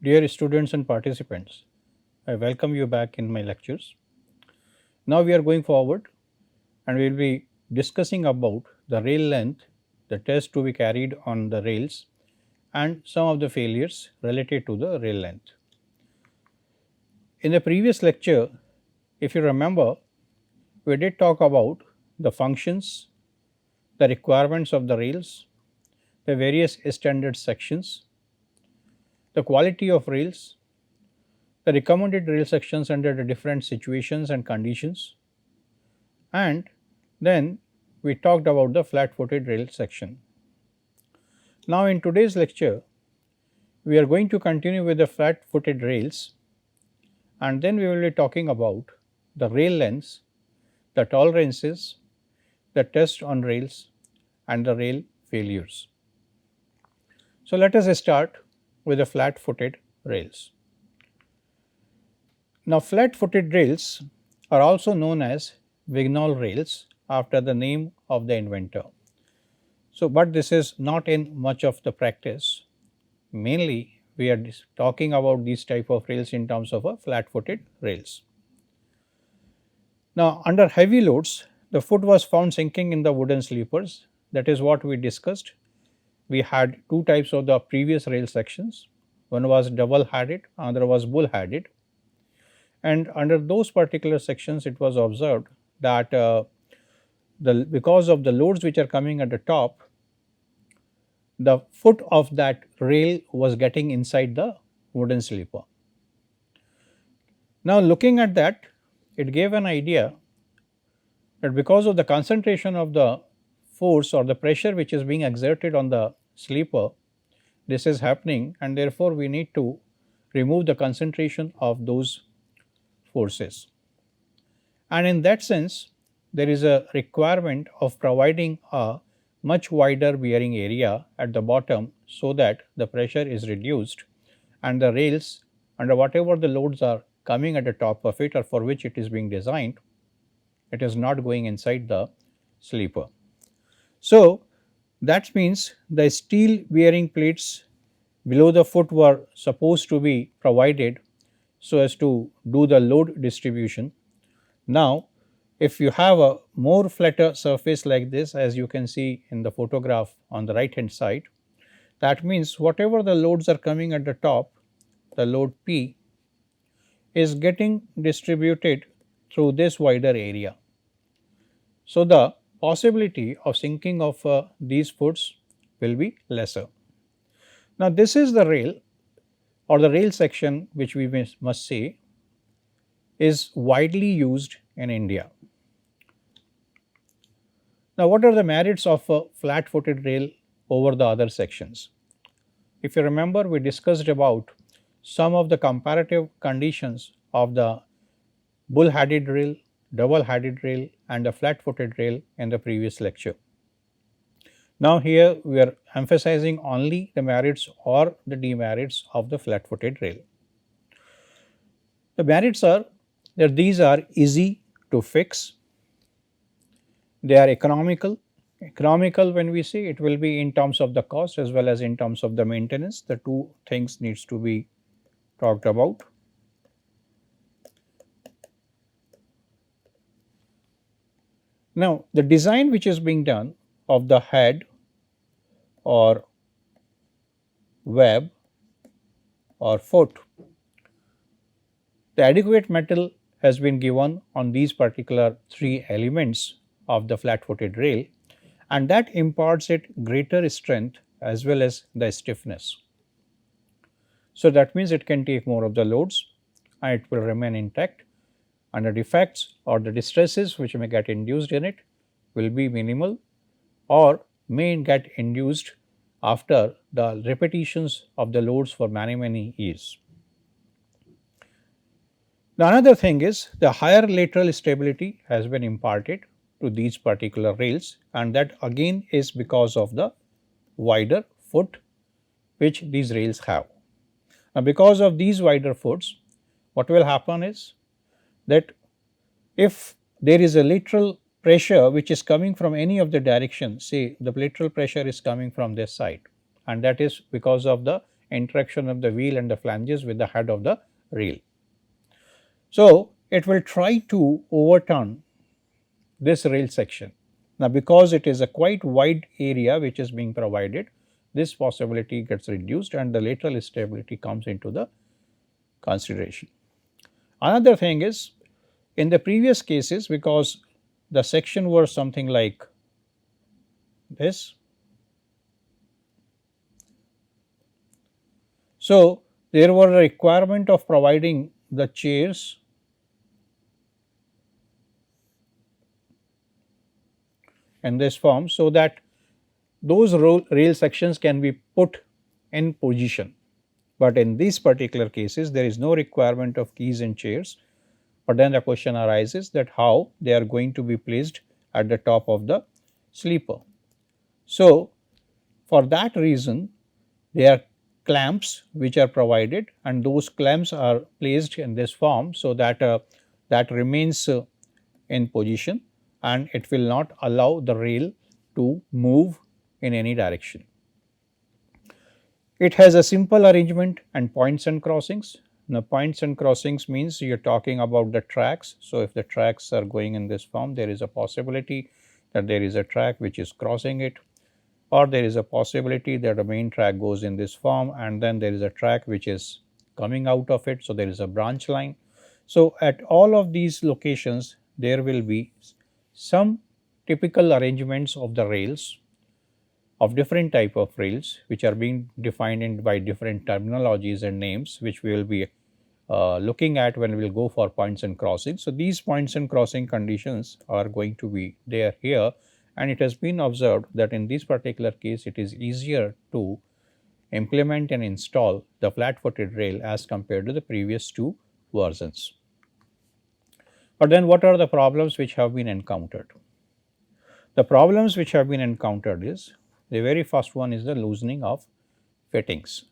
Dear students and participants, I welcome you back in my lectures. Now we are going forward and we will be discussing about the rail length, the test to be carried on the rails and some of the failures related to the rail length. In the previous lecture, if you remember, we did talk about the functions, the requirements of the rails, the various standard sections, the quality of rails, the recommended rail sections under the different situations and conditions, and then we talked about the flat footed rail section. Now in today's lecture, we are going to continue with the flat footed rails, and then we will be talking about the rail lengths, the tolerances, the test on rails and the rail failures. So let us start with the flat footed rails. Now flat footed rails are also known as Vignal rails after the name of the inventor. So, but this is not in much of the practice. Mainly we are talking about these type of rails in terms of a flat footed rails. Now under heavy loads, the foot was found sinking in the wooden sleepers. That is what we discussed. We had two types of the previous rail sections. One was double headed, another was bull headed. And under those particular sections, it was observed that because of the loads which are coming at the top, the foot of that rail was getting inside the wooden sleeper. Now looking at that, it gave an idea that because of the concentration of the force or the pressure which is being exerted on the sleeper, this is happening, and therefore we need to remove the concentration of those forces. And in that sense, there is a requirement of providing a much wider bearing area at the bottom, so that the pressure is reduced and the rails under whatever the loads are coming at the top of it or for which it is being designed, it is not going inside the sleeper. So that means the steel bearing plates below the foot were supposed to be provided so as to do the load distribution. Now if you have a more flatter surface like this, as you can see in the photograph on the right hand side, that means whatever the loads are coming at the top, the load P is getting distributed through this wider area. So the possibility of sinking of these foots will be lesser. Now this is the rail or the rail section which we must say is widely used in India. Now what are the merits of a flat footed rail over the other sections? If you remember, we discussed about some of the comparative conditions of the bull headed rail, double headed rail and the flat footed rail in the previous lecture. Now here we are emphasizing only the merits or the demerits of the flat footed rail. The merits are that these are easy to fix, they are economical. Economical, when we say, it will be in terms of the cost as well as in terms of the maintenance. The two things needs to be talked about. Now the design which is being done of the head or web or foot, the adequate metal has been given on these particular three elements of the flat footed rail, and that imparts it greater strength as well as the stiffness. So that means it can take more of the loads and it will remain intact, and the defects or the distresses which may get induced in it will be minimal or may get induced after the repetitions of the loads for many years. The another thing is the higher lateral stability has been imparted to these particular rails, and that again is because of the wider foot which these rails have. Now because of these wider foots, what will happen is that if there is a lateral pressure which is coming from any of the direction, say the lateral pressure is coming from this side, and that is because of the interaction of the wheel and the flanges with the head of the rail. So, it will try to overturn this rail section. Now, because it is a quite wide area which is being provided, this possibility gets reduced and the lateral stability comes into the consideration. Another thing is, in the previous cases, because the section was something like this, so there was a requirement of providing the chairs in this form, so that those rail sections can be put in position. But in these particular cases, there is no requirement of keys and chairs, but then the question arises that how they are going to be placed at the top of the sleeper. So, for that reason, there are clamps which are provided, and those clamps are placed in this form, so that that remains in position and it will not allow the rail to move in any direction. It has a simple arrangement and points and crossings. Now, points and crossings means you are talking about the tracks. So, if the tracks are going in this form, there is a possibility that there is a track which is crossing it, or there is a possibility that the main track goes in this form and then there is a track which is coming out of it. So, there is a branch line. So, at all of these locations, there will be some typical arrangements of the rails, of different type of rails, which are being defined by different terminologies and names, which we will be looking at when we will go for points and crossings. So, these points and crossing conditions are going to be there here, and it has been observed that in this particular case it is easier to implement and install the flat footed rail as compared to the previous two versions. But then what are the problems which have been encountered? The problems which have been encountered is, the very first one is the loosening of fittings.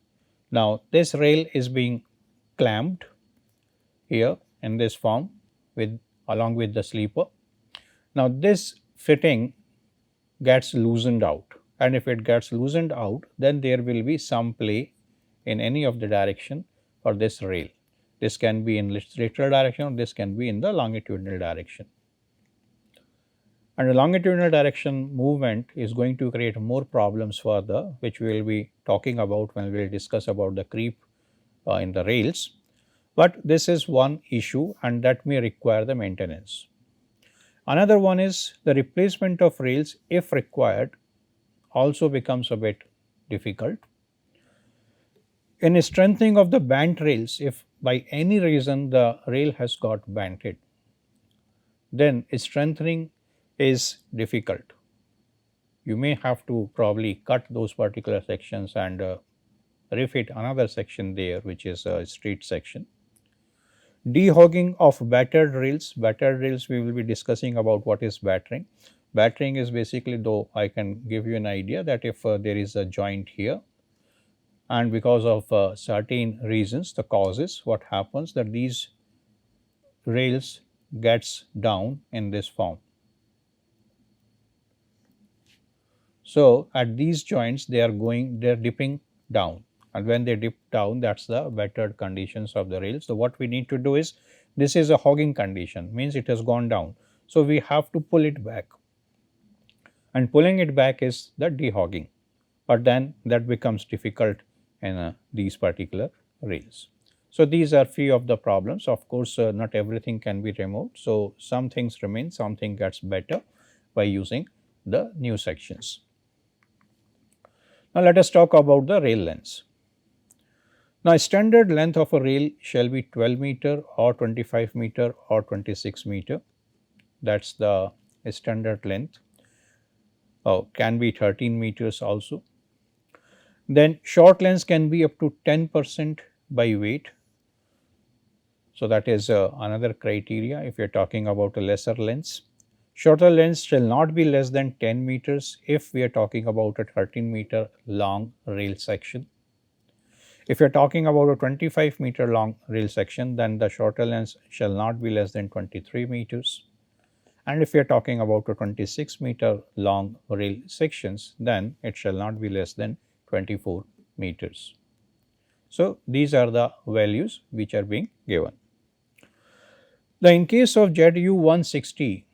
Now, this rail is being clamped here in this form with along with the sleeper. Now, this fitting gets loosened out, and if it gets loosened out, then there will be some play in any of the direction for this rail. This can be in lateral direction, or this can be in the longitudinal direction. And the longitudinal direction movement is going to create more problems further, which we will be talking about when we will discuss about the creep in the rails. But this is one issue, and that may require the maintenance. Another one is the replacement of rails, if required, also becomes a bit difficult. In strengthening of the bent rails, if by any reason the rail has got bented, then strengthening is difficult. You may have to probably cut those particular sections and refit another section there, which is a street section. Dehogging of battered rails. Battered rails, we will be discussing about what is battering. Battering is basically, though I can give you an idea that if there is a joint here, and because of certain reasons, the causes, what happens that these rails gets down in this form. So, at these joints they are dipping down, and when they dip down, that is the battered conditions of the rail. So, what we need to do is, this is a hogging condition, means it has gone down. So, we have to pull it back, and pulling it back is the dehogging, but then that becomes difficult in these particular rails. So, these are few of the problems. Of course, not everything can be removed. So, some things remain, something gets better by using the new sections. Now, let us talk about the rail lengths. Now, standard length of a rail shall be 12 meter or 25 meter or 26 meter. That is the standard length. Can be 13 meters also. Then short lengths can be up to 10% by weight. So, that is another criteria if you are talking about a lesser lengths. Shorter lengths shall not be less than 10 meters if we are talking about a 13-meter long rail section. If you are talking about a 25-meter long rail section, then the shorter lengths shall not be less than 23 meters. And if you are talking about a 26-meter long rail sections, then it shall not be less than 24 meters. So, these are the values which are being given. The in case of ZU 160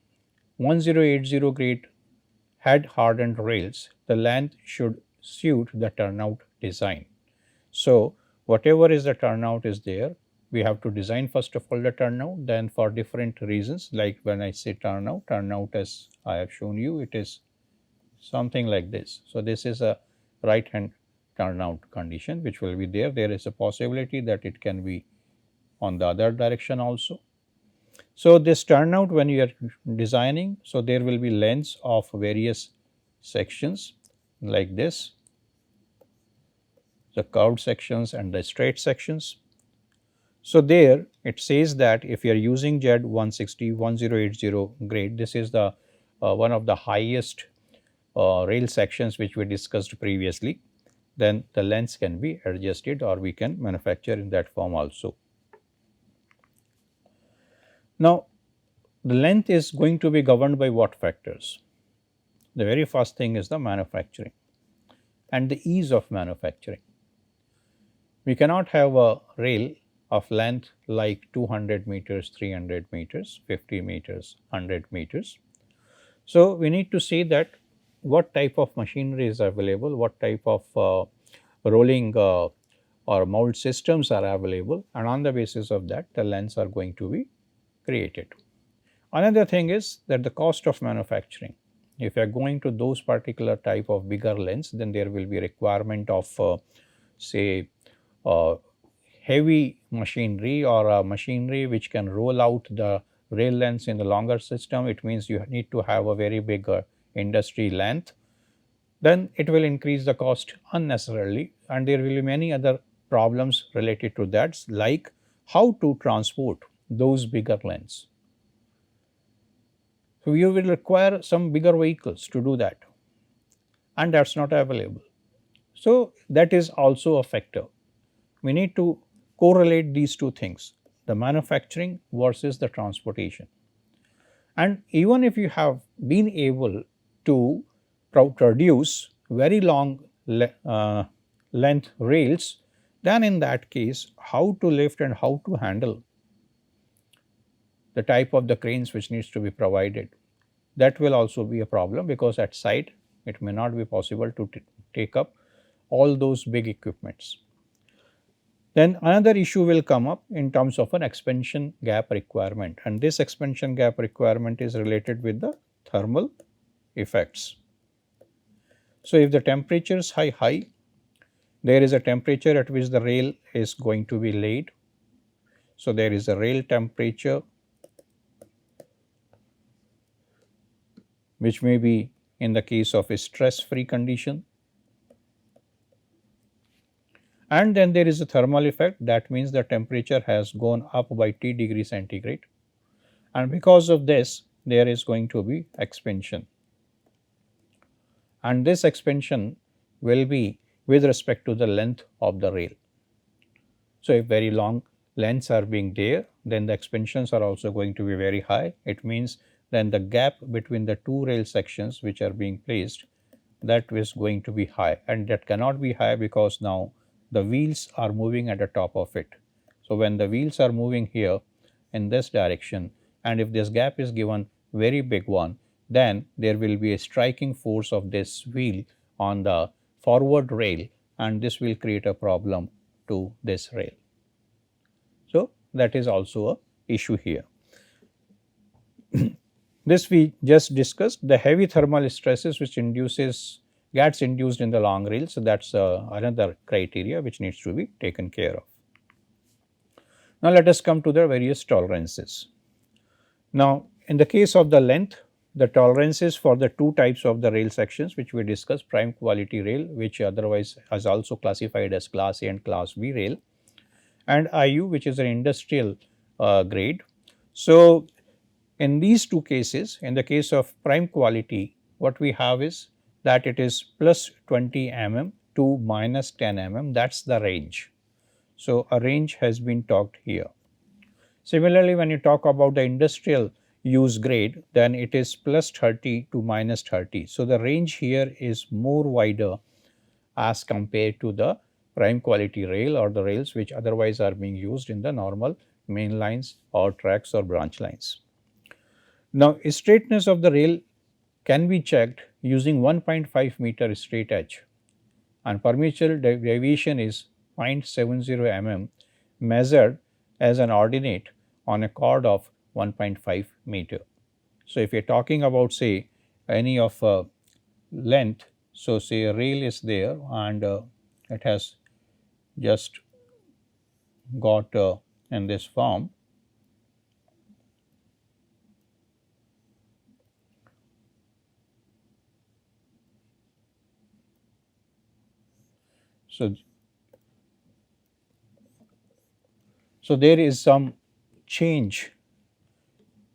1080 grade head hardened rails, the length should suit the turnout design. So, whatever is the turnout is there, we have to design first of all the turnout, then for different reasons, like when I say turnout as I have shown you, it is something like this. So, this is a right hand turnout condition which will be there. There is a possibility that it can be on the other direction also. So, this turnout when you are designing, so there will be lengths of various sections like this, the curved sections and the straight sections. So, there it says that if you are using Z 160 1080 grade, this is the one of the highest rail sections which we discussed previously, then the lengths can be adjusted or we can manufacture in that form also. Now, the length is going to be governed by what factors? The very first thing is the manufacturing and the ease of manufacturing. We cannot have a rail of length like 200 meters, 300 meters, 50 meters, 100 meters. So, we need to see that what type of machinery is available, what type of rolling or mold systems are available, and on the basis of that the lengths are going to be created. Another thing is that the cost of manufacturing. If you are going to those particular type of bigger lengths, then there will be requirement of say heavy machinery or a machinery which can roll out the rail lengths in the longer system. It means you need to have a very big industry length, then it will increase the cost unnecessarily, and there will be many other problems related to that, like how to transport those bigger lengths. So, you will require some bigger vehicles to do that, and that is not available. So, that is also a factor. We need to correlate these two things, the manufacturing versus the transportation. And even if you have been able to produce very long length rails, then in that case how to lift and how to handle the type of the cranes which needs to be provided, that will also be a problem, because at site it may not be possible to take up all those big equipments. Then another issue will come up in terms of an expansion gap requirement, and this expansion gap requirement is related with the thermal effects. So, if the temperature is high, there is a temperature at which the rail is going to be laid. So, there is a rail temperature which may be in the case of a stress free condition, and then there is a thermal effect, that means the temperature has gone up by T degree centigrade, and because of this there is going to be expansion, and this expansion will be with respect to the length of the rail. So, if very long lengths are being there, then the expansions are also going to be very high. It means then the gap between the two rail sections which are being placed, that is going to be high, and that cannot be high because now the wheels are moving at the top of it. So, when the wheels are moving here in this direction, and if this gap is given very big one, then there will be a striking force of this wheel on the forward rail, and this will create a problem to this rail. So, that is also a issue here. This we just discussed, the heavy thermal stresses which gets induced in the long rail. So, that is another criteria which needs to be taken care of. Now, let us come to the various tolerances. Now, in the case of the length, the tolerances for the two types of the rail sections which we discussed, prime quality rail, which otherwise is also classified as class A and class B rail, and IU, which is an industrial grade. So, in these two cases, in the case of prime quality, what we have is that it is plus 20 mm to minus 10 mm, that is the range. So, a range has been talked here. Similarly, when you talk about the industrial use grade, then it is plus 30 to minus 30. So, the range here is more wider as compared to the prime quality rail or the rails which otherwise are being used in the normal main lines or tracks or branch lines. Now, straightness of the rail can be checked using 1.5 meter straight edge, and permeable deviation is 0.70 mm measured as an ordinate on a chord of 1.5 meter. So, if you are talking about say any of length, so say a rail is there and it has just got in this form. So, there is some change,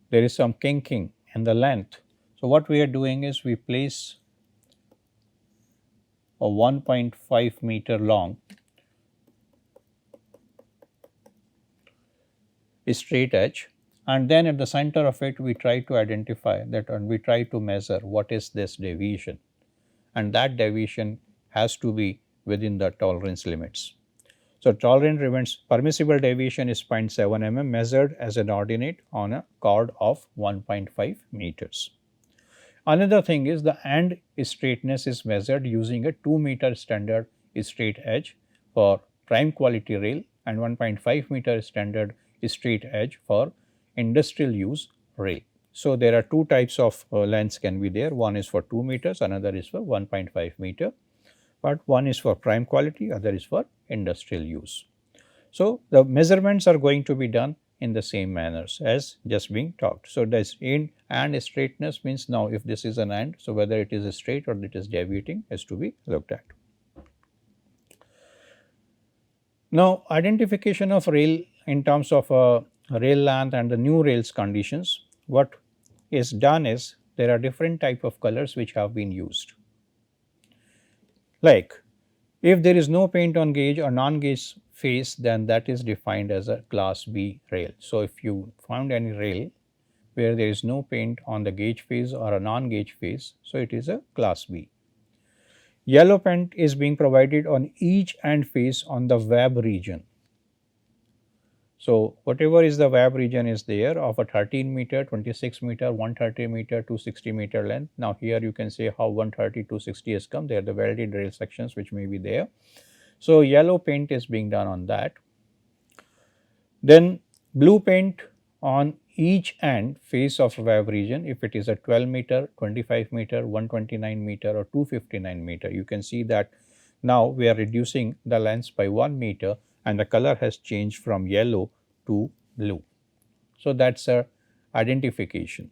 there is some kinking in the length. So, what we are doing is we place a 1.5 meter long straight edge, and then at the center of it we try to identify that and we try to measure what is this deviation, and that deviation has to be within the tolerance limits. So, tolerance limits permissible deviation is 0.7 mm measured as an ordinate on a chord of 1.5 meters. Another thing is the end straightness is measured using a 2 meter standard straight edge for prime quality rail and 1.5 meter standard straight edge for industrial use rail. So, there are two types of lengths can be there, one is for 2 meters, another is for 1.5 meter, but one is for prime quality, other is for industrial use. So, the measurements are going to be done in the same manners as just being talked. So, this end and straightness means now if this is an end, so whether it is straight or it is deviating has to be looked at. Now, identification of rail in terms of rail length and the new rails conditions, what is done is there are different type of colors which have been used. Like if there is no paint on gauge or non-gauge face, then that is defined as a class B rail. So, if you found any rail where there is no paint on the gauge face or a non-gauge face, so it is a class B. Yellow paint is being provided on each end face on the web region. So, whatever is the web region is there of a 13 meter, 26 meter, 130 meter, 260 meter length. Now, here you can say how 130, 260 has come, they are the welded rail sections which may be there. So, yellow paint is being done on that. Then blue paint on each end face of web region, if it is a 12 meter, 25 meter, 129 meter or 259 meter, you can see that now we are reducing the length by 1 meter and the color has changed from yellow to blue. So, that is a identification.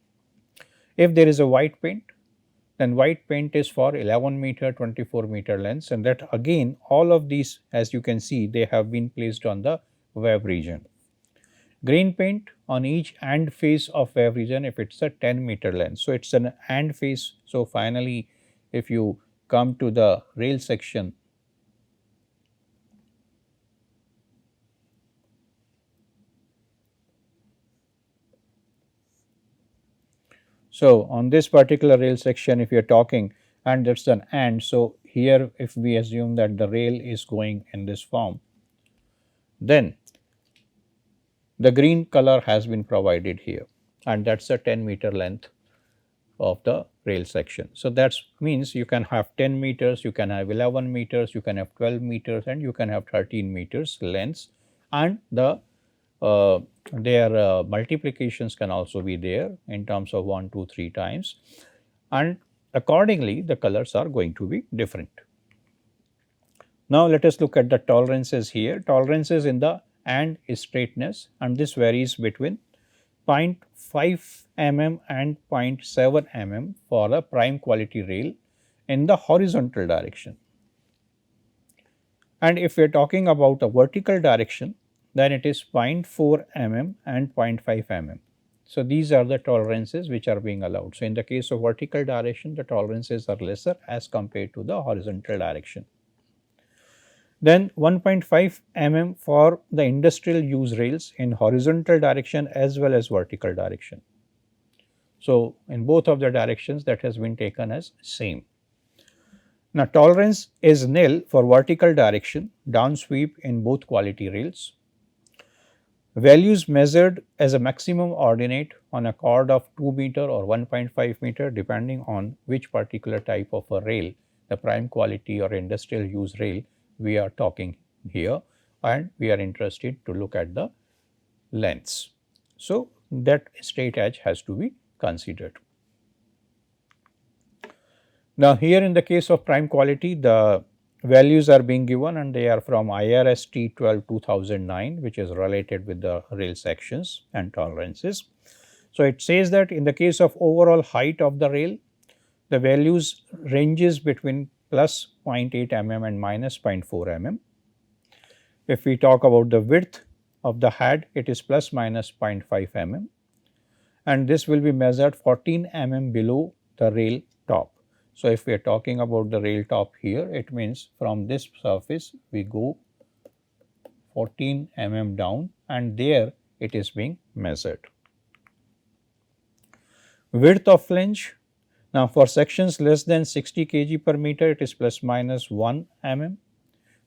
If there is a white paint, then white paint is for 11 meter, 24 meter lengths, and that again all of these as you can see they have been placed on the web region. Green paint on each end face of web region if it is a 10 meter length. So, it is an end face. So, finally, if you come to the rail section, so on this particular rail section if you are talking and that is an end. So, here if we assume that the rail is going in this form, then the green color has been provided here and that is a 10 meter length of the rail section. So, that means you can have 10 meters, you can have 11 meters, you can have 12 meters and you can have 13 meters lengths, and the their multiplications can also be there in terms of 1, 2, 3 times, and accordingly the colors are going to be different. Now, let us look at the tolerances here. Tolerances in the end straightness, and this varies between 0.5 mm and 0.7 mm for a prime quality rail in the horizontal direction. And if we are talking about a vertical direction, then it is 0.4 mm and 0.5 mm. So, these are the tolerances which are being allowed. So, in the case of vertical direction, the tolerances are lesser as compared to the horizontal direction. Then 1.5 mm for the industrial use rails in horizontal direction as well as vertical direction. So, in both of the directions that has been taken as same. Now, tolerance is nil for vertical direction down sweep in both quality rails. Values measured as a maximum ordinate on a chord of 2 meter or 1.5 meter depending on which particular type of a rail, the prime quality or industrial use rail we are talking here, and we are interested to look at the lengths. So, that straight edge has to be considered. Now, here in the case of prime quality, the values are being given and they are from IRS T12 2009, which is related with the rail sections and tolerances. So, it says that in the case of overall height of the rail, the values ranges between plus 0.8 mm and minus 0.4 mm. If we talk about the width of the head, it is plus minus 0.5 mm, and this will be measured 14 mm below the rail top. So, if we are talking about the rail top here, it means from this surface we go 14 mm down and there it is being measured. Width of flange. Now, for sections less than 60 kg per meter, it is plus minus 1 mm.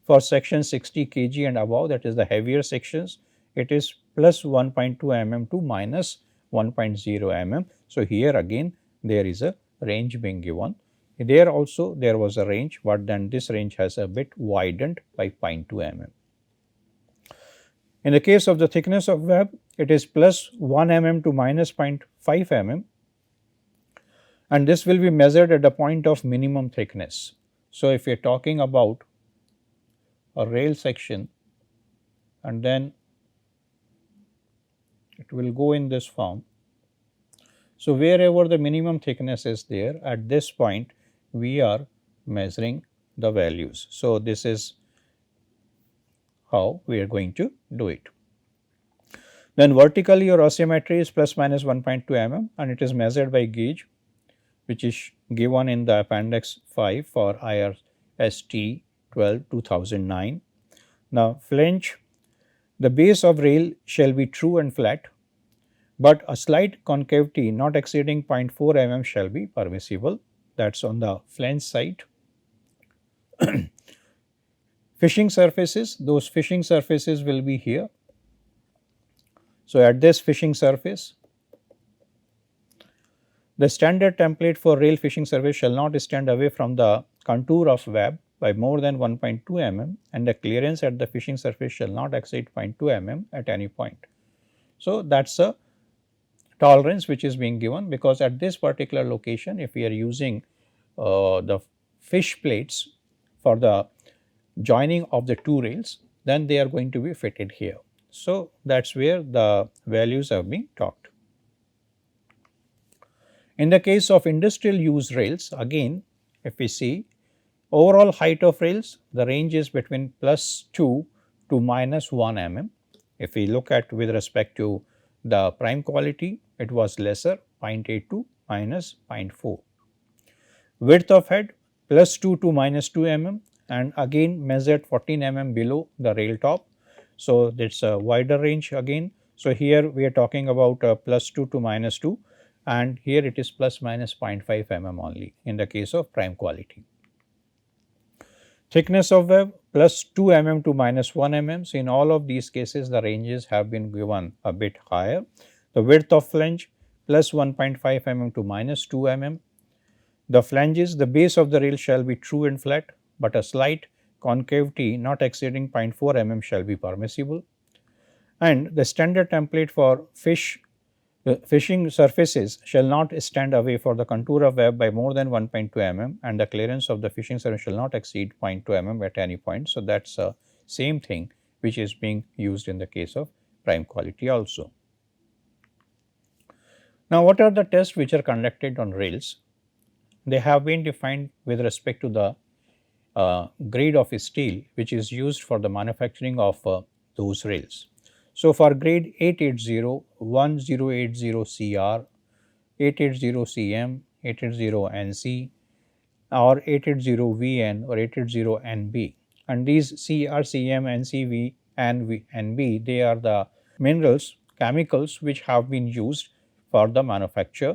For section 60 kg and above, that is the heavier sections, it is plus 1.2 mm to minus 1.0 mm. So, here again there is a range being given. There also there was a range, but then this range has a bit widened by 0.2 mm. In the case of the thickness of web, it is plus 1 mm to minus 0.5 mm, and this will be measured at the point of minimum thickness. So, if we are talking about a rail section and then it will go in this form. So, wherever the minimum thickness is there, at this point we are measuring the values. So, this is how we are going to do it. Then vertically your asymmetry is plus minus 1.2 mm and it is measured by gauge, which is given in the appendix 5 for IRST 12 2009. Now, flange, the base of rail shall be true and flat, but a slight concavity not exceeding 0.4 mm shall be permissible. That is on the flange side. Fishing surfaces, those fishing surfaces will be here. So, at this fishing surface, the standard template for rail fishing surface shall not stand away from the contour of web by more than 1.2 mm and the clearance at the fishing surface shall not exceed 0.2 mm at any point. So, that is a tolerance which is being given, because at this particular location, if we are using the fish plates for the joining of the two rails, then they are going to be fitted here. So, that is where the values have been talked. In the case of industrial use rails, again if we see overall height of rails, the range is between plus 2 to minus 1 mm. If we look at with respect to the prime quality, it was lesser 0.8 to minus 0.4. Width of head plus 2 to minus 2 mm and again measured 14 mm below the rail top. So, that is a wider range again. So, here we are talking about plus 2 to minus 2 and here it is plus minus 0.5 mm only in the case of prime quality. Thickness of web plus 2 mm to minus 1 mm. So, in all of these cases the ranges have been given a bit higher. The width of flange plus 1.5 mm to minus 2 mm. The flanges, the base of the rail shall be true and flat, but a slight concavity not exceeding 0.4 mm shall be permissible. And the standard template for fishing surfaces shall not stand away for the contour of web by more than 1.2 mm and the clearance of the fishing surface shall not exceed 0.2 mm at any point. So, that is the same thing which is being used in the case of prime quality also. Now, what are the tests which are conducted on rails? They have been defined with respect to the grade of steel which is used for the manufacturing of those rails. So, for grade 880, 1080 CR, 880 CM, 880 NC or 880 VN or 880 NB, and these CR, CM, NC, V and NB, they are the minerals, chemicals which have been used for the manufacture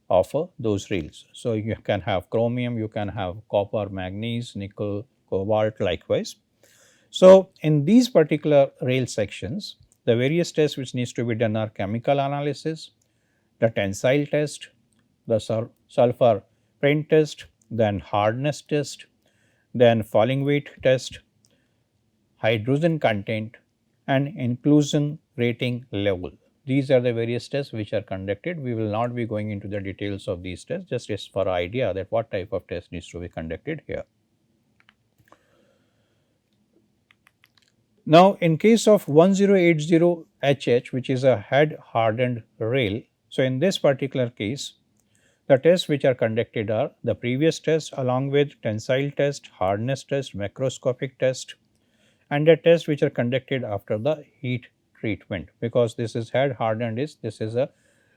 of those rails. So, you can have chromium, you can have copper, manganese, nickel, cobalt likewise. So, in these particular rail sections, the various tests which needs to be done are chemical analysis, the tensile test, the sulfur print test, then hardness test, then falling weight test, hydrogen content, and inclusion rating level. These are the various tests which are conducted. We will not be going into the details of these tests, just for idea that what type of test needs to be conducted here. Now, in case of 1080HH, which is a head hardened rail, so in this particular case, the tests which are conducted are the previous test along with tensile test, hardness test, macroscopic test, and the tests which are conducted after the heat treatment, because this is head hardened, is this is a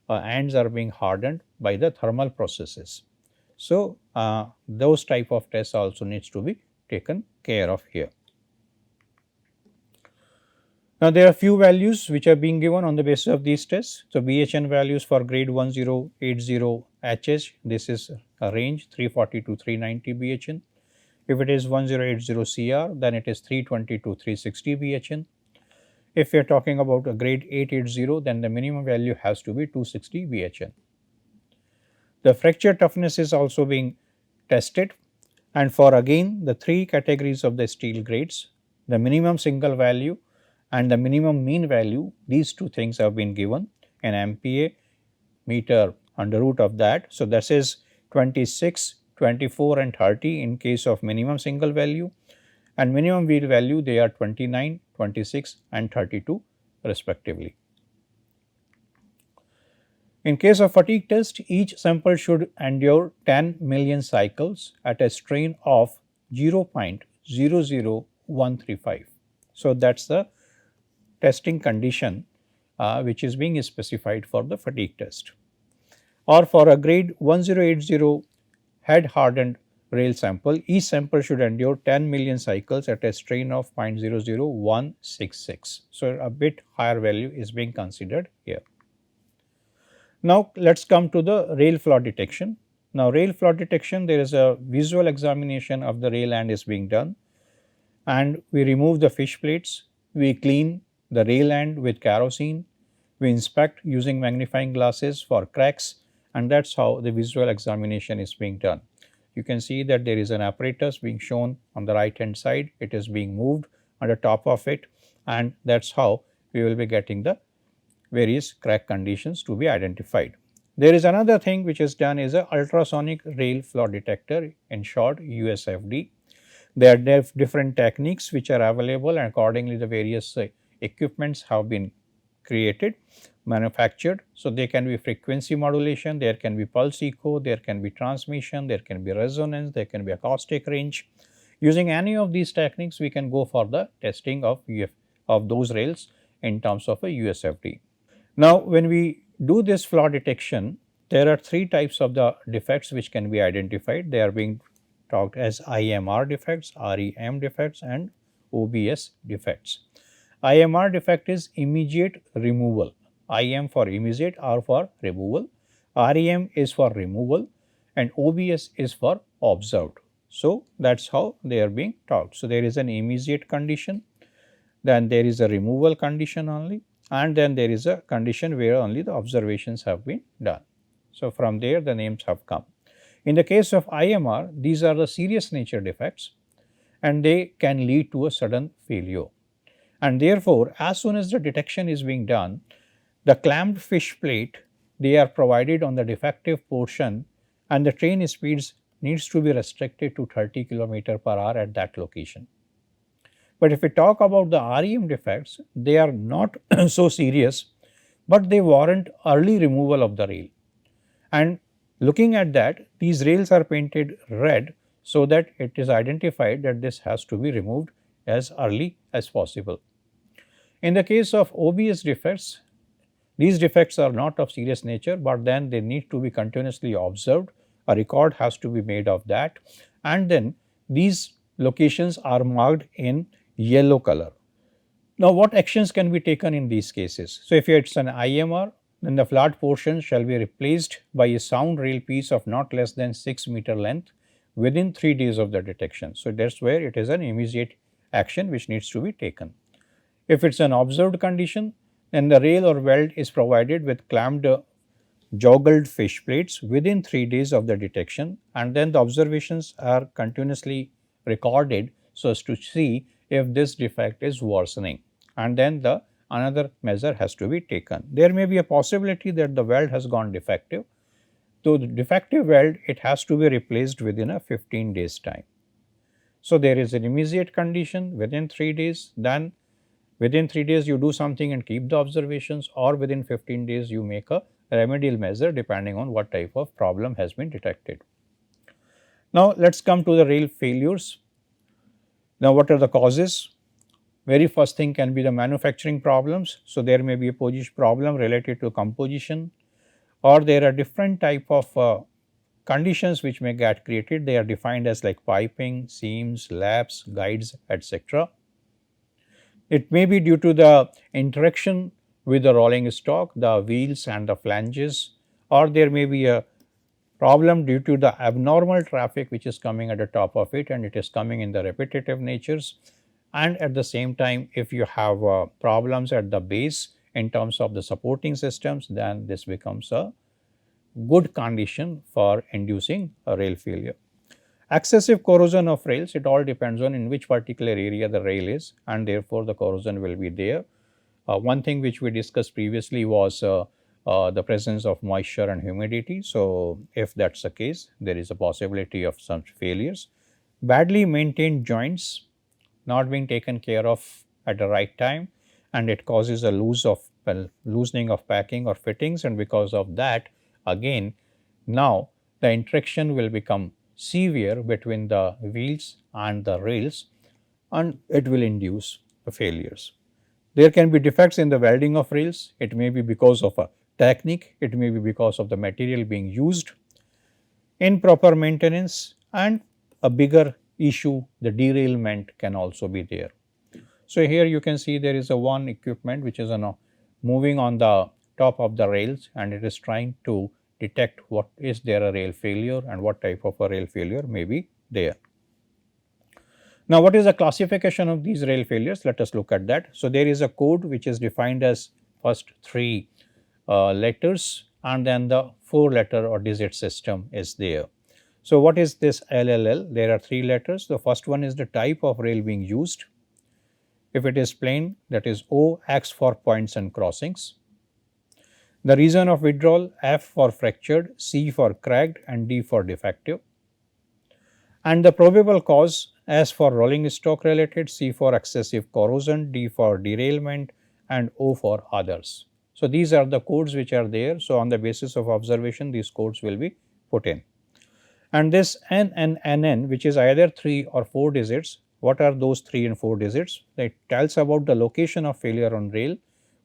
ends are being hardened by the thermal processes. So, those type of tests also needs to be taken care of here. Now, there are few values which are being given on the basis of these tests. So, BHN values for grade 1080 HH, this is a range 340 to 390 BHN. If it is 1080 CR, then it is 320 to 360 BHN. If we are talking about a grade 880, then the minimum value has to be 260 BHN. The fracture toughness is also being tested, and for again the three categories of the steel grades, the minimum single value and the minimum mean value, these two things have been given in MPa meter under root of that. So, this is 26, 24 and 30 in case of minimum single value, and minimum wheel value they are 29, 26 and 32 respectively. In case of fatigue test, each sample should endure 10 million cycles at a strain of 0.00135. So, that is the testing condition which is being specified for the fatigue test. Or for a grade 1080 head hardened rail sample, each sample should endure 10 million cycles at a strain of 0.00166. So, a bit higher value is being considered here. Now, let us come to the rail flaw detection. Now, rail flaw detection, there is a visual examination of the rail end is being done, and we remove the fish plates, we clean the rail end with kerosene, we inspect using magnifying glasses for cracks, and that is how the visual examination is being done. You can see that there is an apparatus being shown on the right hand side, it is being moved on the top of it, and that is how we will be getting the various crack conditions to be identified. There is another thing which is done is a ultrasonic rail flaw detector, in short USFD. There are different techniques which are available, and accordingly the various equipments have been created, manufactured. So, there can be frequency modulation, there can be pulse echo, there can be transmission, there can be resonance, there can be acoustic range. Using any of these techniques, we can go for the testing of those rails in terms of a USFD. Now, when we do this flaw detection, there are three types of the defects which can be identified. They are being talked as IMR defects, REM defects and OBS defects. IMR defect is immediate removal, IM for immediate, R for removal, REM is for removal and OBS is for observed. So, that is how they are being talked. So, there is an immediate condition, then there is a removal condition only, and then there is a condition where only the observations have been done. So, from there the names have come. In the case of IMR, these are the serious nature defects and they can lead to a sudden failure, and therefore, as soon as the detection is being done, the clamped fish plate, they are provided on the defective portion and the train speeds needs to be restricted to 30 km/h at that location. But if we talk about the REM defects, they are not so serious, but they warrant early removal of the rail. And looking at that, these rails are painted red so that it is identified that this has to be removed as early as possible. In the case of OBS defects, these defects are not of serious nature, but then they need to be continuously observed. A record has to be made of that, and then these locations are marked in yellow color. Now, what actions can be taken in these cases? So, if it is an IMR, Then the flat portion shall be replaced by a sound rail piece of not less than 6 meter length within 3 days of the detection. So, that is where it is an immediate action which needs to be taken. If it is an observed condition, then the rail or weld is provided with clamped joggled fish plates within 3 days of the detection, and then the observations are continuously recorded so as to see if this defect is worsening, and then the another measure has to be taken. There may be a possibility that the weld has gone defective. So, the defective weld, it has to be replaced within a 15 days time. So, there is an immediate condition within 3 days, then within 3 days you do something and keep the observations, or within 15 days you make a remedial measure depending on what type of problem has been detected. Now, let us come to the rail failures. Now, what are the causes? Very first thing can be the manufacturing problems. So, there may be a position problem related to composition, or there are different type of conditions which may get created. They are defined as like piping, seams, laps, guides, etc. It may be due to the interaction with the rolling stock, the wheels and the flanges, or there may be a problem due to the abnormal traffic which is coming at the top of it, and it is coming in the repetitive natures. And at the same time, if you have problems at the base in terms of the supporting systems, then this becomes a good condition for inducing a rail failure. Excessive corrosion of rails, it all depends on in which particular area the rail is, and therefore the corrosion will be there. One thing which we discussed previously was the presence of moisture and humidity. So, if that is the case, there is a possibility of some failures. Badly maintained joints not being taken care of at the right time, and it causes a loosening of packing or fittings, and because of that, again now the interaction will become severe between the wheels and the rails, and it will induce failures. There can be defects in the welding of rails. It may be because of a technique, it may be because of the material being used, improper maintenance, and a bigger issue, the derailment can also be there. So, here you can see there is a one equipment which is moving on the top of the rails, and it is trying to detect what is there a rail failure and what type of a rail failure may be there. Now, what is the classification of these rail failures? Let us look at that. So, there is a code which is defined as first 3 letters, and then the 4 letter or digit system is there. So, what is this LLL? There are 3 letters. The first one is the type of rail being used. If it is plain, that is O, X for points and crossings. The reason of withdrawal, F for fractured, C for cracked, and D for defective. And the probable cause, S for rolling stock related, C for excessive corrosion, D for derailment, and O for others. So, these are the codes which are there. So, on the basis of observation, these codes will be put in. And this N and NN, which is either 3 or 4 digits, what are those 3 and 4 digits? It tells about the location of failure on rail,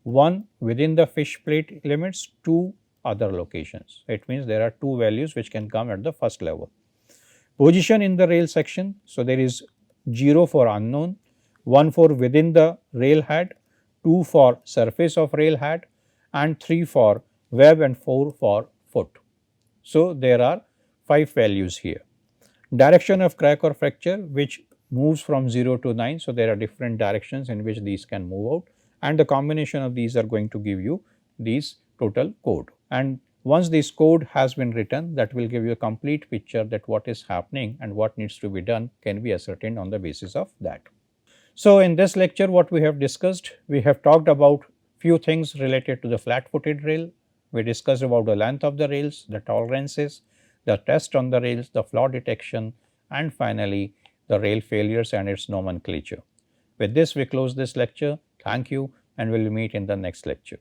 1 within the fish plate limits, 2 other locations. It means there are 2 values which can come at the first level. Position in the rail section, so there is 0 for unknown, 1 for within the rail head, 2 for surface of rail head, and 3 for web, and 4 for foot. So, there are 5 values here. Direction of crack or fracture, which moves from 0 to 9. So, there are different directions in which these can move out, and the combination of these are going to give you these total code. And once this code has been written, that will give you a complete picture that what is happening and what needs to be done can be ascertained on the basis of that. So, in this lecture what we have discussed, we have talked about few things related to the flat footed rail. We discussed about the length of the rails, the tolerances, the test on the rails, the flaw detection, and finally the rail failures and its nomenclature. With this we close this lecture. Thank you, and we will meet in the next lecture.